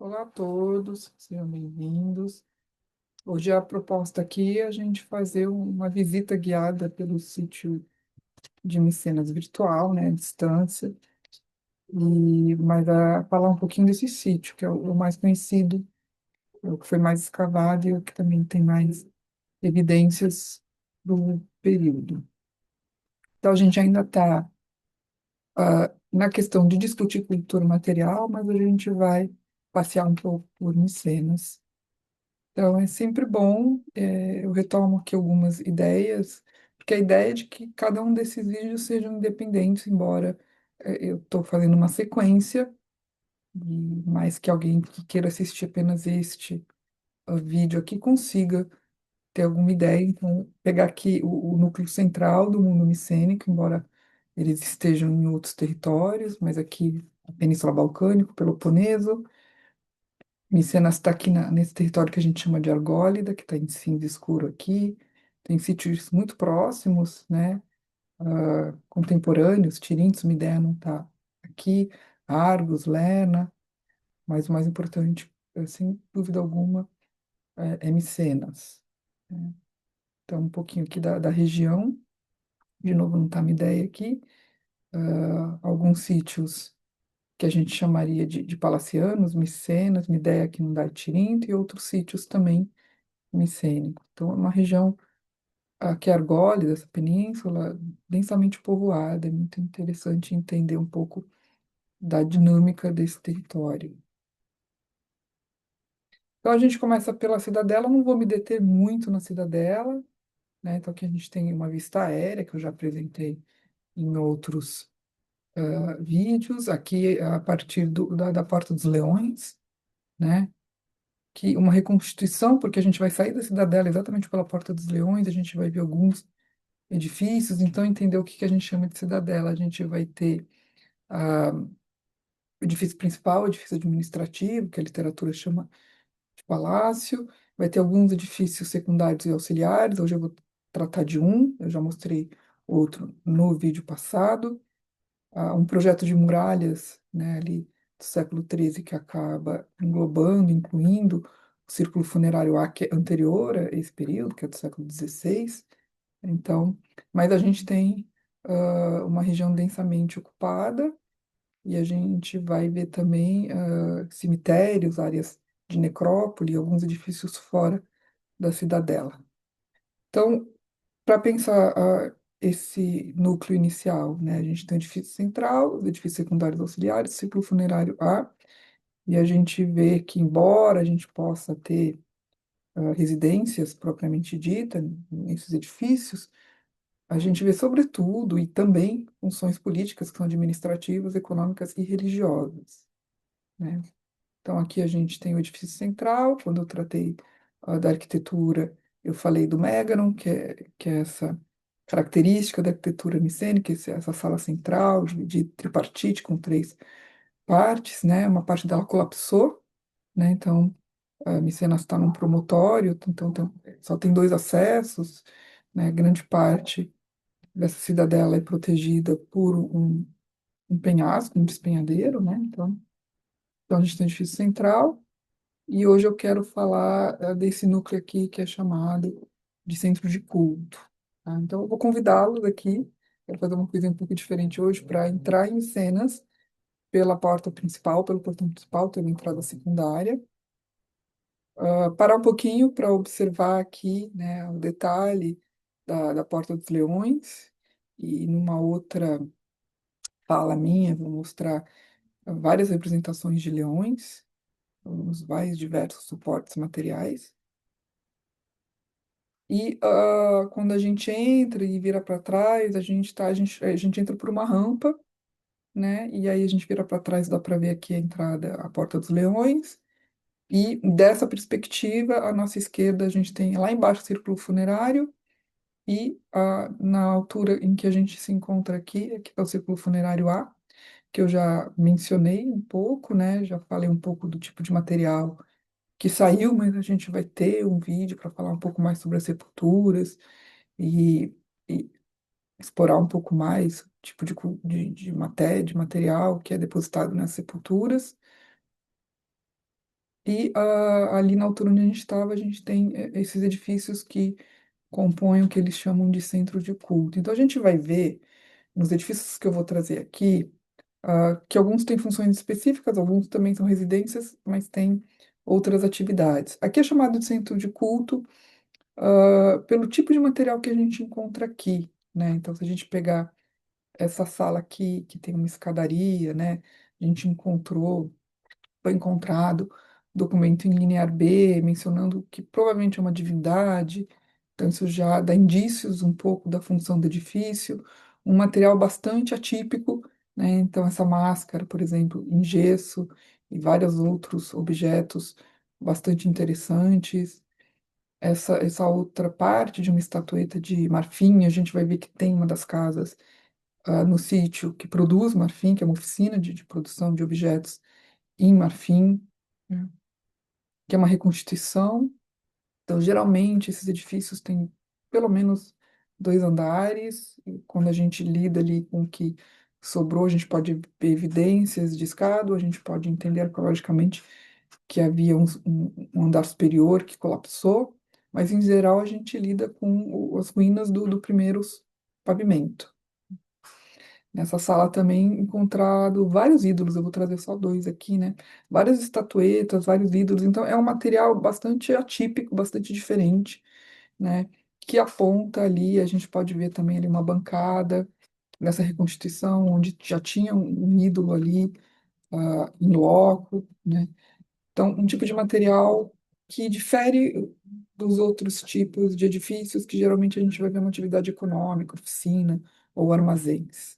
Olá a todos, sejam bem-vindos. Hoje a proposta aqui é a gente fazer uma visita guiada pelo sítio de Micenas virtual, né, à distância, mas a falar um pouquinho desse sítio, que é o mais conhecido, é o que foi mais escavado e o que também tem mais evidências do período. Então a gente ainda está na questão de discutir cultura material, mas a gente vai passear um pouco por Micenas. Então, é sempre bom, eu retomo aqui algumas ideias, porque a ideia é de que cada um desses vídeos sejam independentes, embora eu estou fazendo uma sequência, mas que alguém que queira assistir apenas este vídeo aqui consiga ter alguma ideia. Então, pegar aqui o núcleo central do mundo micênico, embora eles estejam em outros territórios, mas aqui a Península Balcânica, o Peloponeso. Micenas está aqui nesse território que a gente chama de Argólida, que está em cinza escuro aqui. Tem sítios muito próximos, né? Contemporâneos, Tirintos, Midénon está aqui, Argos, Lerna, mas o mais importante, sem dúvida alguma, é Micenas, né? Então, um pouquinho aqui da região, de novo, não está a minha ideia aqui. Alguns sítios que a gente chamaria de palacianos, Micenas, Midéia, que não dá Tirinto, e outros sítios também micênico. Então, é uma região que é Argólis, essa península, densamente povoada. É muito interessante entender um pouco da dinâmica desse território. Então, a gente começa pela cidadela. Não vou me deter muito na cidadela, né? Então, aqui a gente tem uma vista aérea, que eu já apresentei em outros vídeos. Aqui, a partir da Porta dos Leões, né? Que uma reconstituição, porque a gente vai sair da cidadela exatamente pela Porta dos Leões, a gente vai ver alguns edifícios, então entender o que que a gente chama de cidadela. A gente vai ter o edifício principal, o edifício administrativo, que a literatura chama de palácio, vai ter alguns edifícios secundários e auxiliares. Hoje eu vou tratar de um, eu já mostrei outro no vídeo passado. Um projeto de muralhas, né, ali do século XIII, que acaba englobando, incluindo o círculo funerário A, que é anterior a esse período, que é do século XVI. Então, mas a gente tem uma região densamente ocupada e a gente vai ver também cemitérios, áreas de necrópole, alguns edifícios fora da cidadela. Então, para pensar esse núcleo inicial, né, a gente tem o edifício central, os edifícios secundários auxiliares, ciclo funerário A, e a gente vê que, embora a gente possa ter residências propriamente dita nesses edifícios, a gente vê, sobretudo, e também funções políticas que são administrativas, econômicas e religiosas, né? Então, aqui a gente tem o edifício central. Quando eu tratei da arquitetura, eu falei do Megaron, que é essa característica da arquitetura micênica, essa sala central de tripartite com três partes, né? Uma parte dela colapsou, né? Então, a Micenas está num promontório, então só tem dois acessos, né? Grande parte dessa cidadela é protegida por um penhasco, um despenhadeiro, né? Então a gente tem o edifício central, e hoje eu quero falar desse núcleo aqui que é chamado de centro de culto, tá? Então eu vou convidá-los aqui, quero fazer uma coisa um pouco diferente hoje, para entrar em cenas pela porta principal, pelo portão principal, tem uma entrada secundária. Parar um pouquinho para observar aqui, né, o detalhe da Porta dos Leões, e numa outra fala minha, vou mostrar várias representações de leões, os mais diversos suportes materiais. E quando a gente entra e vira para trás, a gente entra por uma rampa, né? E aí a gente vira para trás, dá para ver aqui a entrada, a Porta dos Leões. E dessa perspectiva, à nossa esquerda, a gente tem lá embaixo o círculo funerário. E na altura em que a gente se encontra aqui é o círculo funerário A, que eu já mencionei um pouco, né? Já falei um pouco do tipo de material que saiu, mas a gente vai ter um vídeo para falar um pouco mais sobre as sepulturas e, e explorar um pouco mais o tipo de matéria, de material que é depositado nas sepulturas. E ali na altura onde a gente estava, a gente tem esses edifícios que compõem o que eles chamam de centro de culto. Então a gente vai ver nos edifícios que eu vou trazer aqui, que alguns têm funções específicas, alguns também são residências, mas têm outras atividades. Aqui é chamado de centro de culto, pelo tipo de material que a gente encontra aqui, né? Então, se a gente pegar essa sala aqui, que tem uma escadaria, né? A gente foi encontrado documento em linear B, mencionando que provavelmente é uma divindade, então isso já dá indícios um pouco da função do edifício, um material bastante atípico, né? Então essa máscara, por exemplo, em gesso e vários outros objetos bastante interessantes. Essa outra parte de uma estatueta de marfim, a gente vai ver que tem uma das casas no sítio que produz marfim, que é uma oficina de produção de objetos em marfim, né, que é uma reconstituição. Então, geralmente, esses edifícios têm pelo menos dois andares. E quando a gente lida ali com o que sobrou, a gente pode ver evidências de escada, ou a gente pode entender arqueologicamente que havia um andar superior que colapsou, mas em geral a gente lida com as ruínas do primeiro pavimento. Nessa sala também encontrado vários ídolos, eu vou trazer só dois aqui, né? Várias estatuetas, vários ídolos, então é um material bastante atípico, bastante diferente, né? Que aponta ali, a gente pode ver também ali uma bancada nessa reconstituição, onde já tinha um ídolo ali, em loco, né? Então, um tipo de material que difere dos outros tipos de edifícios que geralmente a gente vai ver uma atividade econômica, oficina ou armazéns.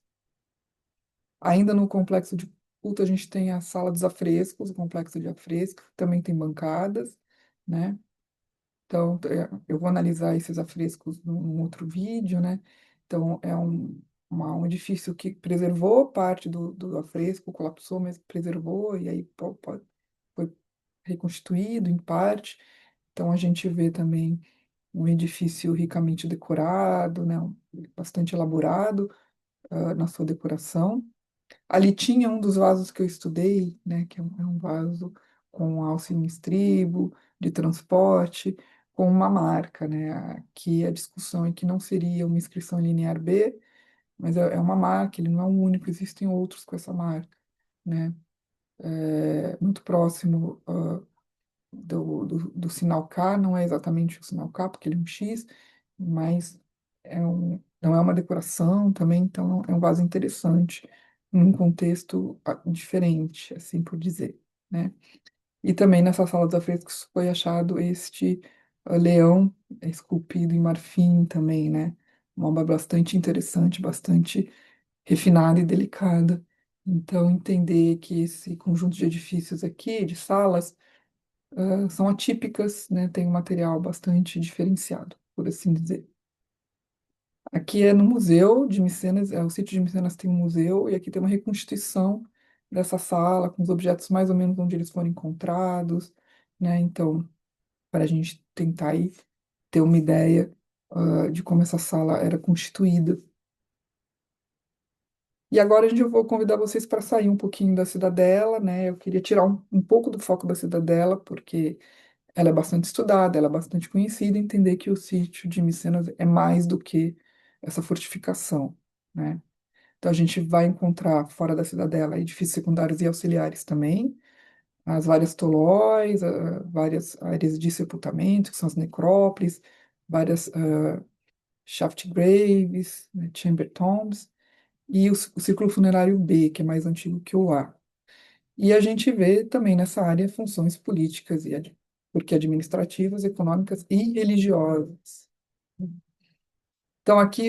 Ainda no complexo de culto, a gente tem a sala dos afrescos, o complexo de afrescos, que também tem bancadas, né? Então, eu vou analisar esses afrescos num outro vídeo, né? Então, é um edifício que preservou parte do afresco, colapsou, mas preservou, e aí foi reconstituído em parte. Então, a gente vê também um edifício ricamente decorado, né? Bastante elaborado, na sua decoração. Ali tinha um dos vasos que eu estudei, né, que é um vaso com alça em estribo, de transporte, com uma marca, né? Aqui a discussão é que não seria uma inscrição linear B, mas é uma marca, ele não é o único, existem outros com essa marca, né? Muito próximo, do sinal K, não é exatamente o sinal K, porque ele é um X, mas não é uma decoração também, então é um vaso interessante, num contexto diferente, assim por dizer, né? E também nessa sala dos afrescos foi achado este leão esculpido em marfim também, né? Uma obra bastante interessante, bastante refinada e delicada. Então, entender que esse conjunto de edifícios aqui, de salas, são atípicas, né? Tem um material bastante diferenciado, por assim dizer. Aqui é no Museu de Micenas, o sítio de Micenas tem um museu, e aqui tem uma reconstituição dessa sala, com os objetos mais ou menos onde eles foram encontrados, né? Então, para a gente tentar aí ter uma ideia, de como essa sala era constituída. E agora a gente eu vou convidar vocês para sair um pouquinho da cidadela, né? Eu queria tirar um pouco do foco da cidadela, porque ela é bastante estudada, ela é bastante conhecida, e entender que o sítio de Micenas é mais do que essa fortificação, né? Então a gente vai encontrar fora da cidadela edifícios secundários e auxiliares também, as várias tolóis, várias áreas de sepultamento, que são as necrópolis, várias shaft graves, né, chamber tombs, e o círculo funerário B, que é mais antigo que o A. E a gente vê também nessa área funções políticas porque administrativas, econômicas e religiosas. Então aqui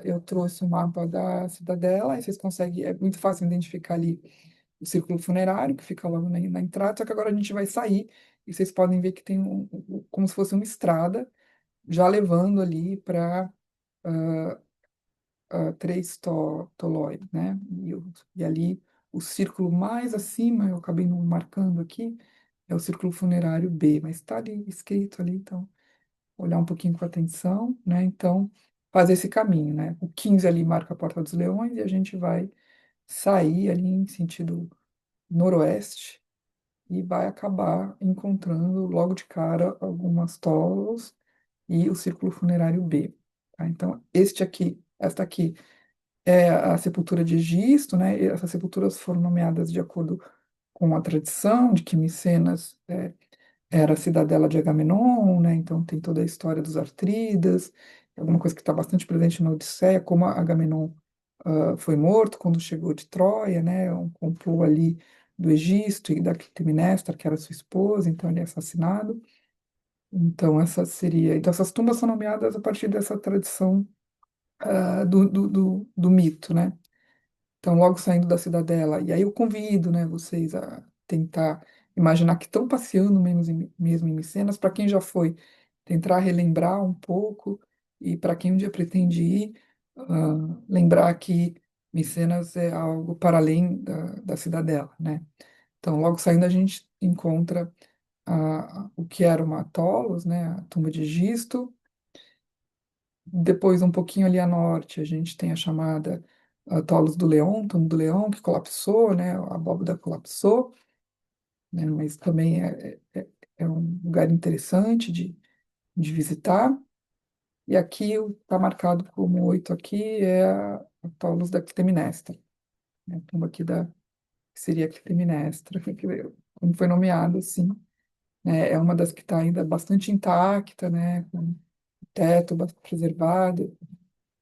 eu trouxe o mapa da cidadela, e vocês conseguem, é muito fácil identificar ali o círculo funerário, que fica logo na entrada, só que agora a gente vai sair, e vocês podem ver que tem como se fosse uma estrada, já levando ali para três tolói, né? E ali o círculo mais acima, eu acabei não marcando aqui, é o círculo funerário B, mas está ali escrito ali, então olhar um pouquinho com atenção, né? Então fazer esse caminho, né? O 15 ali marca a Porta dos Leões e a gente vai sair ali em sentido noroeste e vai acabar encontrando logo de cara algumas tolos e o círculo funerário B. Tá? Então, esta aqui é a sepultura de Egisto, né? E essas sepulturas foram nomeadas de acordo com a tradição de que Micenas era a cidadela de Agamenon, né? Então tem toda a história dos Artridas, alguma coisa que está bastante presente na Odisseia, como Agamenon foi morto quando chegou de Troia, né? Um complô ali do Egisto e da Clitemnestra, que era sua esposa, então ele é assassinado. Então essas tumbas são nomeadas a partir dessa tradição do mito, né? Então, logo saindo da cidadela. E aí eu convido, né, vocês a tentar imaginar que estão passeando mesmo em Micenas, para quem já foi, tentar relembrar um pouco, e para quem um dia pretende ir, lembrar que Micenas é algo para além da cidadela, né? Então, logo saindo, a gente encontra o que era uma Tholos, né, a tumba de Gisto. Depois, um pouquinho ali a norte, a gente tem a chamada Tholos do Leão, túmulo do Leão, que colapsou, né? A abóbada colapsou, né? Mas também é um lugar interessante de visitar. E aqui está marcado como 8 aqui, é a Tholos da Clitemnestra, né? A tumba aqui que seria a Clitemnestra, como foi nomeado, assim, né? É uma das que está ainda bastante intacta, né? Com o teto bastante preservado,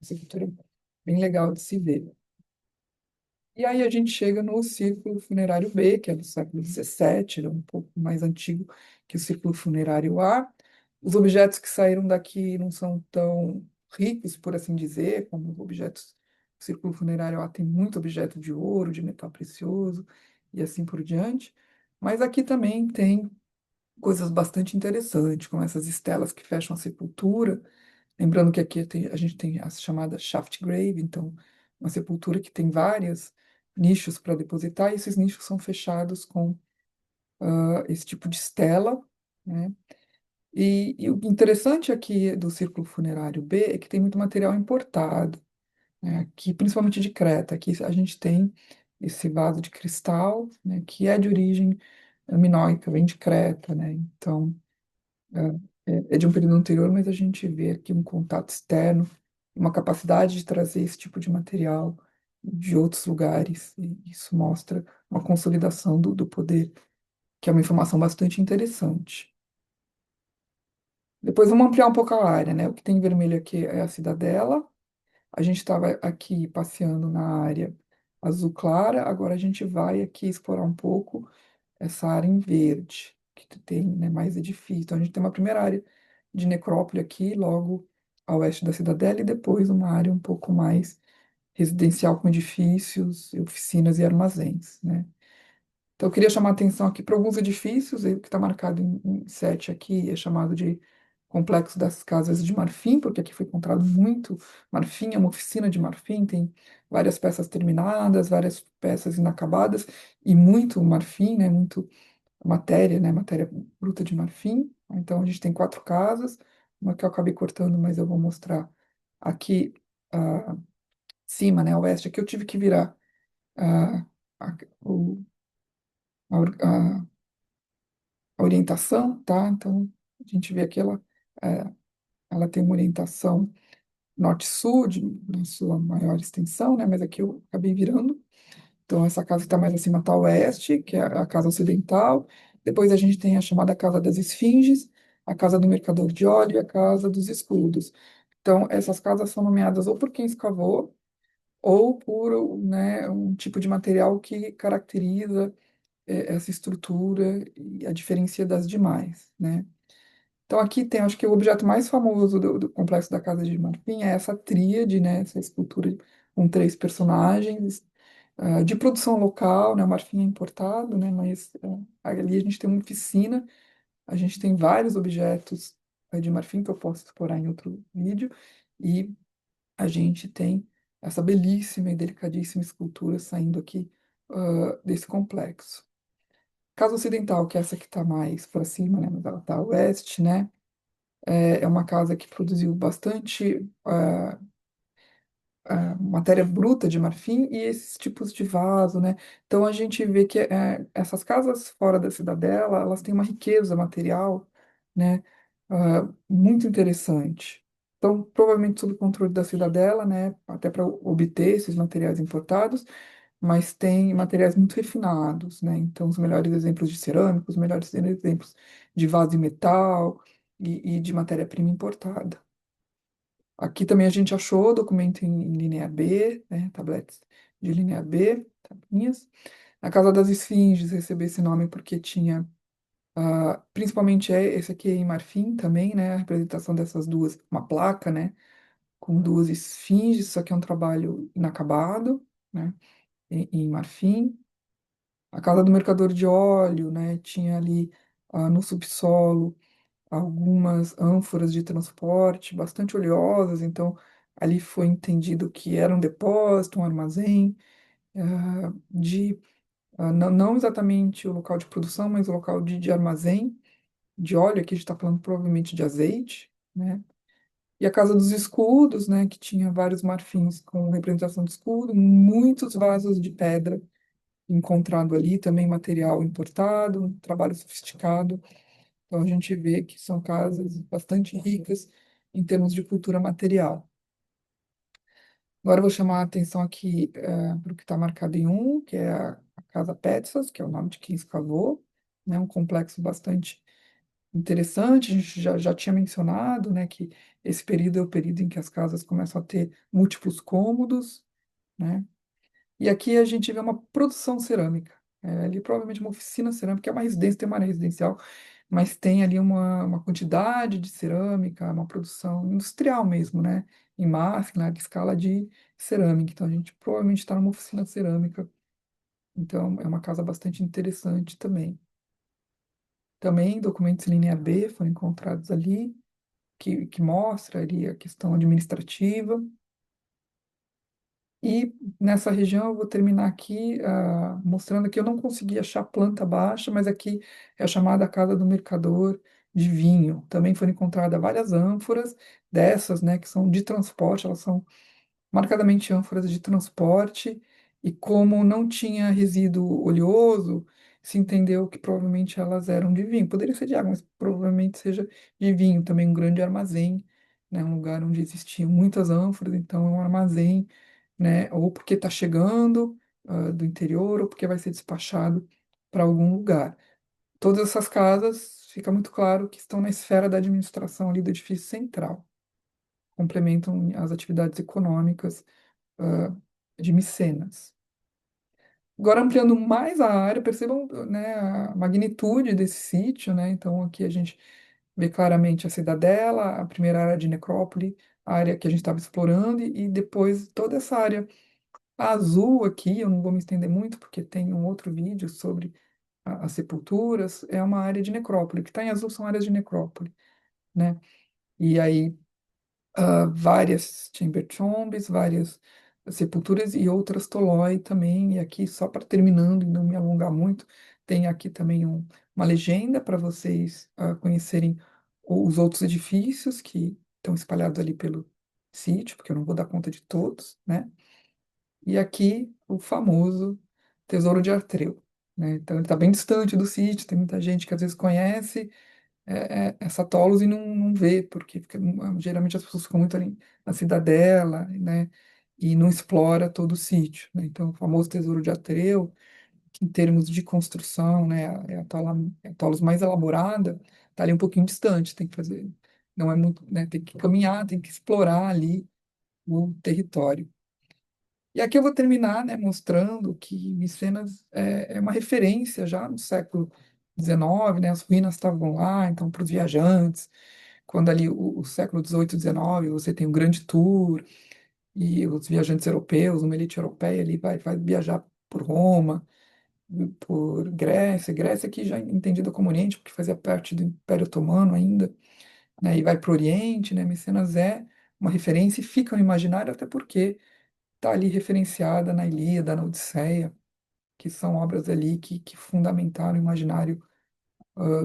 essa cultura bem legal de se ver. E aí a gente chega no círculo funerário B, que é do século XVII, ele é um pouco mais antigo que o círculo funerário A. Os objetos que saíram daqui não são tão ricos, por assim dizer, como os objetos do círculo funerário A tem muito objeto de ouro, de metal precioso e assim por diante. Mas aqui também tem coisas bastante interessantes, como essas estelas que fecham a sepultura. Lembrando que aqui a gente tem a chamada shaft grave, então uma sepultura que tem vários nichos para depositar, e esses nichos são fechados com esse tipo de estela, né? E o interessante aqui do círculo funerário B é que tem muito material importado, né? Aqui, principalmente de Creta. Aqui a gente tem esse vaso de cristal, né, que é de origem minoica, vem de Creta, né? Então, é de um período anterior, mas a gente vê aqui um contato externo, uma capacidade de trazer esse tipo de material de outros lugares, e isso mostra uma consolidação do poder, que é uma informação bastante interessante. Depois vamos ampliar um pouco a área, né? O que tem em vermelho aqui é a cidadela. A gente estava aqui passeando na área azul clara, agora a gente vai aqui explorar um pouco essa área em verde, que tem, né, mais edifícios. Então, a gente tem uma primeira área de necrópole aqui, logo a oeste da cidadela, e depois uma área um pouco mais residencial com edifícios, oficinas e armazéns, né? Então, eu queria chamar a atenção aqui para alguns edifícios, o que está marcado em 7 aqui é chamado de Complexo das Casas de Marfim, porque aqui foi encontrado muito marfim, é uma oficina de marfim, tem várias peças terminadas, várias peças inacabadas, e muito marfim, né? Muito matéria, né? Matéria bruta de marfim. Então, a gente tem 4 casas, uma que eu acabei cortando, mas eu vou mostrar aqui cima, né? A oeste, aqui eu tive que virar a, a, o- a, or- a orientação, tá? Então, a gente vê que é, ela tem uma orientação norte-sul, na sua maior extensão, né? Mas aqui eu acabei virando. Então, essa casa que está mais acima está a oeste, que é a casa ocidental. Depois a gente tem a chamada Casa das Esfinges, a Casa do Mercador de Óleo e a Casa dos Escudos. Então, essas casas são nomeadas ou por quem escavou, ou por, né, um tipo de material que caracteriza essa estrutura e a diferencia das demais, né? Então, aqui tem, acho que o objeto mais famoso do Complexo da Casa de Marfim é essa tríade, né, essa escultura com 3 personagens, de produção local, né, o marfim é importado, né, mas ali a gente tem uma oficina, a gente tem vários objetos de marfim que eu posso explorar em outro vídeo, e a gente tem essa belíssima e delicadíssima escultura saindo aqui desse complexo. Casa Ocidental, que é essa que está mais para cima, né, mas ela está a oeste, né, é uma casa que produziu bastante matéria bruta de marfim e esses tipos de vaso, né? Então a gente vê que essas casas fora da cidadela, elas têm uma riqueza material, né? Muito interessante. Então, provavelmente sob o controle da cidadela, né? Até para obter esses materiais importados, mas tem materiais muito refinados, né? Então, os melhores exemplos de cerâmica, os melhores exemplos de vaso de metal e de matéria-prima importada. Aqui também a gente achou documento em linha B, né, tabletes de linha B, tabelinhas. A Casa das Esfinges recebeu esse nome porque tinha, principalmente esse aqui é em marfim também, né, a representação dessas duas, uma placa, né, com duas esfinges, isso aqui é um trabalho inacabado, né, em marfim. A Casa do Mercador de Óleo, né, tinha ali no subsolo algumas ânforas de transporte bastante oleosas, então ali foi entendido que era um depósito, um armazém, não exatamente o local de produção, mas o local de armazém de óleo, aqui a gente está falando provavelmente de azeite, né? E a Casa dos Escudos, né, que tinha vários marfins com representação de escudo, muitos vasos de pedra encontrado ali, também material importado, um trabalho sofisticado. Então, a gente vê que são casas bastante ricas em termos de cultura material. Agora, eu vou chamar a atenção aqui para o que está marcado em um, que é a Casa Petzas, que é o nome de quem escavou, né? Um complexo bastante interessante. A gente já tinha mencionado, né, que esse período é o período em que as casas começam a ter múltiplos cômodos, né? E aqui a gente vê uma produção cerâmica. Ali provavelmente uma oficina cerâmica, é uma residência, tem uma área residencial, mas tem ali uma quantidade de cerâmica, uma produção industrial mesmo, né? Em massa, em larga escala de cerâmica. Então a gente provavelmente está numa oficina cerâmica. Então é uma casa bastante interessante também. Também documentos em linha B foram encontrados ali, que mostra ali a questão administrativa. E nessa região eu vou terminar aqui mostrando que eu não consegui achar planta baixa, mas aqui é a chamada Casa do Mercador de Vinho. Também foram encontradas várias ânforas dessas, né, que são de transporte, elas são marcadamente ânforas de transporte, e como não tinha resíduo oleoso, se entendeu que provavelmente elas eram de vinho. Poderia ser de água, mas provavelmente seja de vinho. Também um grande armazém, né, um lugar onde existiam muitas ânforas, então é um armazém, né, ou porque está chegando do interior, ou porque vai ser despachado para algum lugar. Todas essas casas, fica muito claro que estão na esfera da administração ali do edifício central, complementam as atividades econômicas ah, de Micenas. Agora, ampliando mais a área, percebam, né, a magnitude desse sítio, né? Então, aqui a gente vê claramente a cidadela, a primeira área de necrópole, a área que a gente estava explorando, e depois toda essa área azul aqui, eu não vou me estender muito, porque tem um outro vídeo sobre as sepulturas, é uma área de necrópole. O que está em azul são áreas de necrópole, né? E aí várias chamber tombs, várias sepulturas e outras toloi também. E aqui, só para terminando e não me alongar muito, tem aqui também uma legenda para vocês conhecerem os outros edifícios que estão espalhados ali pelo sítio, porque eu não vou dar conta de todos, né? E aqui o famoso Tesouro de Artreu, né? Então ele está bem distante do sítio, tem muita gente que às vezes conhece essa Tholos e não vê, porque geralmente as pessoas ficam muito ali na cidadela, né? E não explora todo o sítio, né? Então, o famoso Tesouro de Atreu, em termos de construção, né? É a Tholos mais elaborada, está ali um pouquinho distante, tem que fazer, não é muito, né? Tem que caminhar, tem que explorar ali o território. E aqui eu vou terminar, né, mostrando que Micenas é uma referência já no século XIX, né, as ruínas estavam lá, então, para os viajantes, quando ali o século XVIII, XIX, você tem o Grande Tour, e os viajantes europeus, uma elite europeia ali vai viajar por Roma, por Grécia, Grécia aqui já entendida como Oriente, porque fazia parte do Império Otomano ainda, né, e vai para o Oriente, né, Micenas é uma referência e fica no imaginário, até porque está ali referenciada na Ilíada, na Odisseia, que são obras ali que fundamentaram o imaginário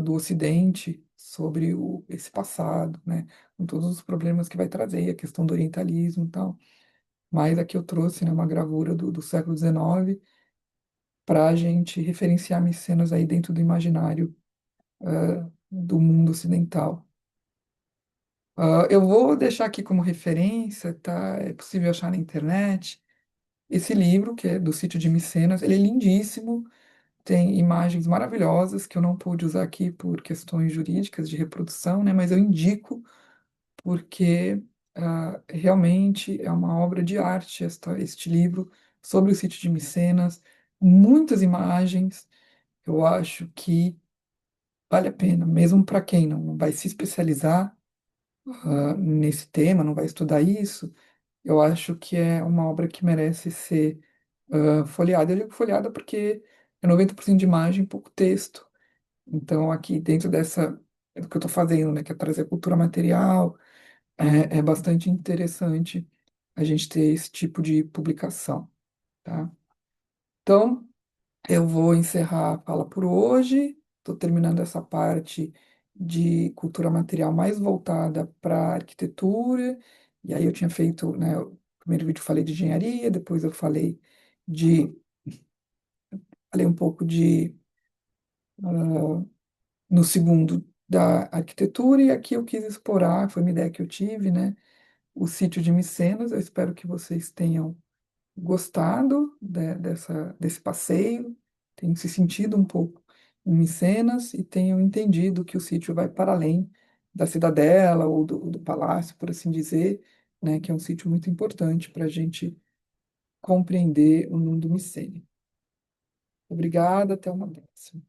do Ocidente sobre esse passado, né? Com todos os problemas que vai trazer, a questão do orientalismo e tal. mas aqui eu trouxe, né, uma gravura do século XIX para a gente referenciar Micenas aí dentro do imaginário do mundo ocidental. Eu vou deixar aqui como referência, tá? É possível achar na internet. Esse livro, que é do sítio de Micenas, ele é lindíssimo, tem imagens maravilhosas que eu não pude usar aqui por questões jurídicas de reprodução, né? Mas eu indico porque realmente é uma obra de arte este livro sobre o sítio de Micenas, muitas imagens. Eu acho que vale a pena, mesmo para quem não vai se especializar nesse tema, não vai estudar isso. Eu acho que é uma obra que merece ser folheada. Eu digo folheada porque é 90% de imagem, pouco texto. Então, aqui dentro dessa, do que eu estou fazendo, né, que é trazer cultura material, é bastante interessante a gente ter esse tipo de publicação, tá? Então, eu vou encerrar a fala por hoje. Estou terminando essa parte de cultura material mais voltada para arquitetura. E aí eu tinha feito, né, o primeiro vídeo eu falei de engenharia, depois eu de, falei um pouco ah, no segundo da arquitetura, e aqui eu quis explorar, foi uma ideia que eu tive, né, o sítio de Micenas. Eu espero que vocês tenham gostado desse passeio, tenham se sentido um pouco em Micenas e tenham entendido que o sítio vai para além da cidadela ou do palácio, por assim dizer, né, que é um sítio muito importante para a gente compreender o mundo micênio. Obrigada, até uma próxima.